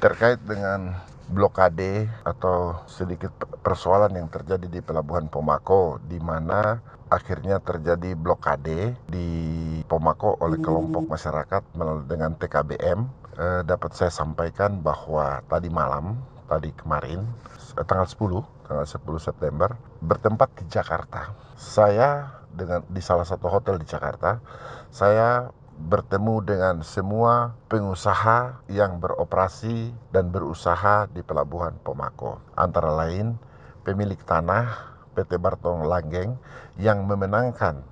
terkait dengan blokade atau sedikit persoalan yang terjadi di Pelabuhan Pomako, di mana akhirnya terjadi blokade di Pomako oleh kelompok masyarakat dengan TKBM. Dapat saya sampaikan bahwa tadi kemarin, tanggal 10 September, bertempat di Jakarta. Saya di salah satu hotel di Jakarta, saya bertemu dengan semua pengusaha yang beroperasi dan berusaha di Pelabuhan Pomako. Antara lain pemilik tanah PT Bartong Langgeng yang memenangkan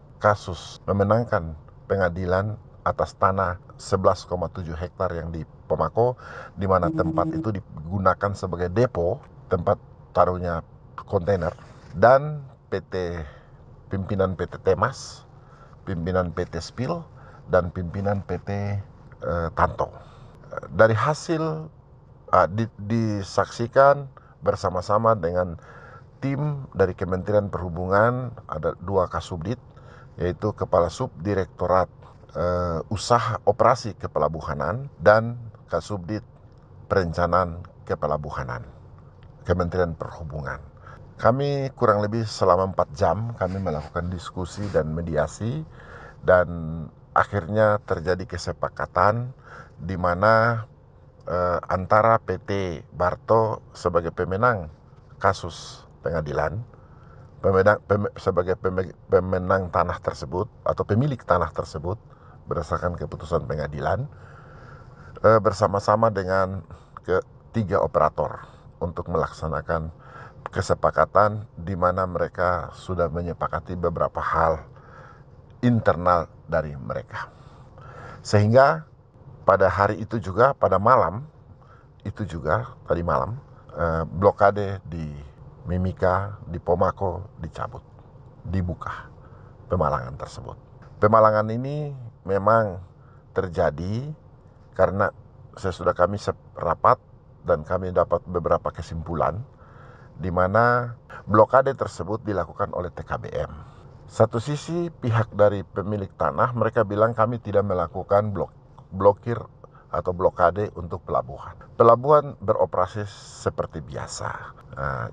pengadilan atas tanah 11,7 hektar yang di Pomako, di mana tempat itu digunakan sebagai depo, tempat taruhnya kontainer, dan pimpinan PT Temas, pimpinan PT Spil, dan pimpinan PT Tanto. Dari hasil disaksikan bersama-sama dengan tim dari Kementerian Perhubungan, ada 2 kasubdit, yaitu Kepala Subdirektorat Usaha Operasi Kepelabuhanan dan Kasubdit Perencanaan Kepelabuhanan, Kementerian Perhubungan. Kami kurang lebih selama 4 jam kami melakukan diskusi dan mediasi, dan akhirnya terjadi kesepakatan di mana antara PT Barto sebagai pemenang kasus pengadilan, sebagai pemenang tanah tersebut atau pemilik tanah tersebut berdasarkan keputusan pengadilan, bersama-sama dengan ketiga operator untuk melaksanakan kesepakatan di mana mereka sudah menyepakati beberapa hal internal dari mereka. Sehingga pada hari itu juga, pada malam itu juga, tadi malam, blokade di Mimika, di Pomako dicabut, dibuka pemalangan tersebut. Pemalangan ini memang terjadi karena sesudah kami rapat dan kami dapat beberapa kesimpulan di mana blokade tersebut dilakukan oleh TKBM. Satu sisi pihak dari pemilik tanah, mereka bilang kami tidak melakukan blokir atau blokade untuk pelabuhan. Pelabuhan beroperasi seperti biasa.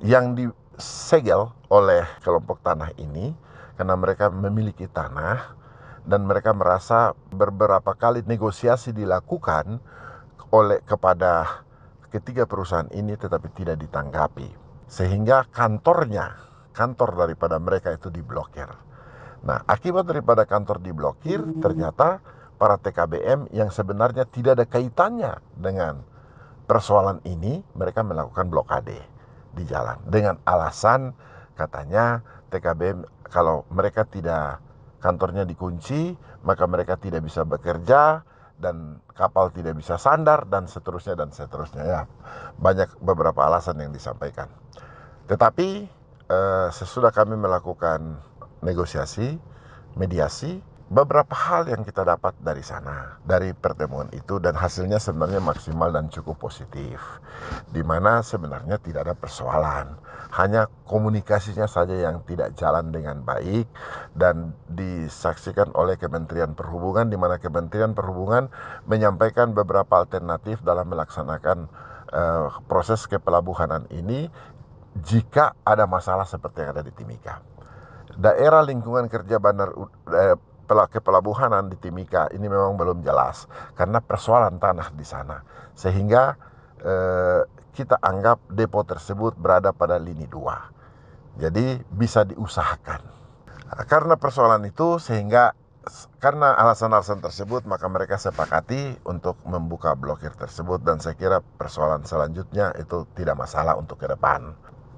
Yang disegel oleh kelompok tanah ini karena mereka memiliki tanah dan mereka merasa beberapa kali negosiasi dilakukan kepada ketiga perusahaan ini tetapi tidak ditanggapi, sehingga kantor daripada mereka itu diblokir. Nah, akibat daripada kantor diblokir, ternyata para TKBM yang sebenarnya tidak ada kaitannya dengan persoalan ini, mereka melakukan blokade di jalan dengan alasan katanya TKBM kalau mereka kantornya dikunci, maka mereka tidak bisa bekerja dan kapal tidak bisa sandar dan seterusnya ya. Banyak beberapa alasan yang disampaikan. Tetapi sesudah kami melakukan negosiasi, mediasi, beberapa hal yang kita dapat dari sana, dari pertemuan itu, dan hasilnya sebenarnya maksimal dan cukup positif, di mana sebenarnya tidak ada persoalan, hanya komunikasinya saja yang tidak jalan dengan baik dan disaksikan oleh Kementerian Perhubungan, di mana Kementerian Perhubungan menyampaikan beberapa alternatif dalam melaksanakan proses kepelabuhanan ini jika ada masalah seperti yang ada di Timika. Daerah lingkungan kerja bandar kepelabuhanan di Timika ini memang belum jelas karena persoalan tanah di sana, sehingga kita anggap depo tersebut berada pada lini 2, jadi bisa diusahakan. Karena persoalan itu, karena alasan-alasan tersebut, maka mereka sepakati untuk membuka blokir tersebut, dan saya kira persoalan selanjutnya itu tidak masalah untuk ke depan.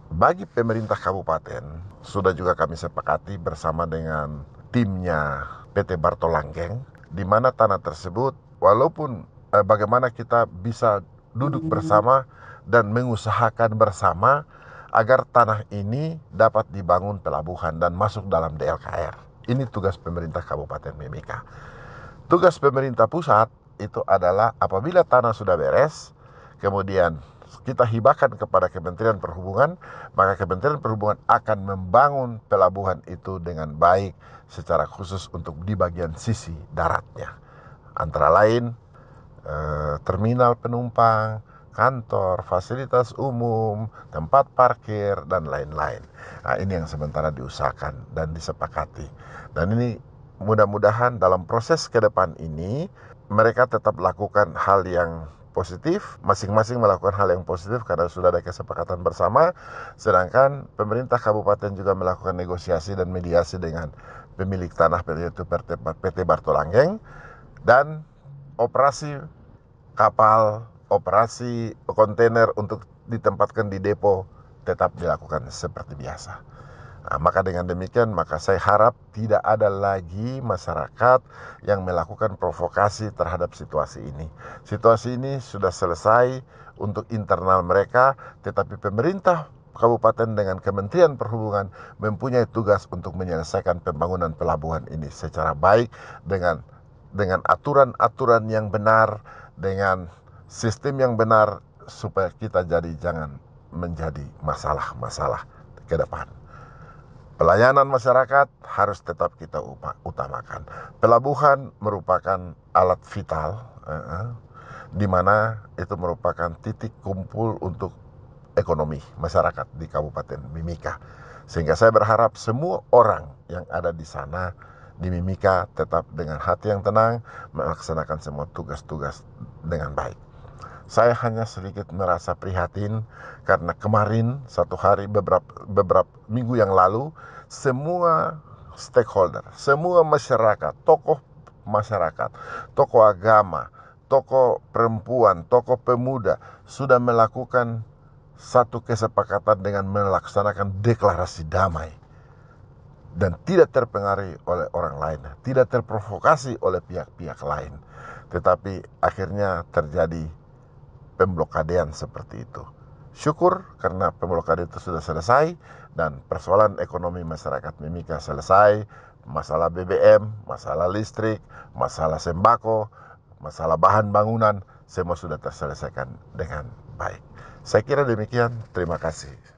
Bagi pemerintah kabupaten, sudah juga kami sepakati bersama dengan timnya PT Bartong Langgeng, di mana tanah tersebut, walaupun bagaimana kita bisa duduk bersama dan mengusahakan bersama agar tanah ini dapat dibangun pelabuhan dan masuk dalam DLKR. Ini tugas pemerintah Kabupaten Mimika. Tugas pemerintah pusat itu adalah apabila tanah sudah beres, kemudian kita hibahkan kepada Kementerian Perhubungan, maka Kementerian Perhubungan akan membangun pelabuhan itu dengan baik secara khusus untuk di bagian sisi daratnya. Antara lain terminal penumpang, kantor, fasilitas umum, tempat parkir, dan lain-lain. Nah, ini yang sementara diusahakan dan disepakati. Dan ini mudah-mudahan dalam proses ke depan ini, mereka tetap lakukan hal yang positif, masing-masing melakukan hal yang positif karena sudah ada kesepakatan bersama, sedangkan pemerintah kabupaten juga melakukan negosiasi dan mediasi dengan pemilik tanah yaitu PT Bartolanggeng, dan operasi kapal, operasi kontainer untuk ditempatkan di depo tetap dilakukan seperti biasa. Nah, maka dengan demikian, maka saya harap tidak ada lagi masyarakat yang melakukan provokasi terhadap situasi ini. Situasi ini sudah selesai untuk internal mereka, tetapi pemerintah kabupaten dengan Kementerian Perhubungan mempunyai tugas untuk menyelesaikan pembangunan pelabuhan ini secara baik dengan aturan-aturan yang benar, dengan sistem yang benar, supaya kita jangan menjadi masalah-masalah ke depan. Pelayanan masyarakat harus tetap kita utamakan. Pelabuhan merupakan alat vital, di mana itu merupakan titik kumpul untuk ekonomi masyarakat di Kabupaten Mimika. Sehingga saya berharap semua orang yang ada di sana, di Mimika, tetap dengan hati yang tenang, melaksanakan semua tugas-tugas dengan baik. Saya hanya sedikit merasa prihatin karena kemarin beberapa minggu yang lalu, semua stakeholder, semua masyarakat, masyarakat, tokoh agama, tokoh perempuan, tokoh pemuda sudah melakukan satu kesepakatan dengan melaksanakan deklarasi damai dan tidak terpengaruhi oleh orang lain, tidak terprovokasi oleh pihak-pihak lain. Tetapi akhirnya terjadi pemblokadean seperti itu. Syukur karena pemblokadean itu sudah selesai dan persoalan ekonomi masyarakat Mimika selesai. Masalah BBM, masalah listrik, masalah sembako, masalah bahan bangunan, semua sudah terselesaikan dengan baik. Saya kira demikian. Terima kasih.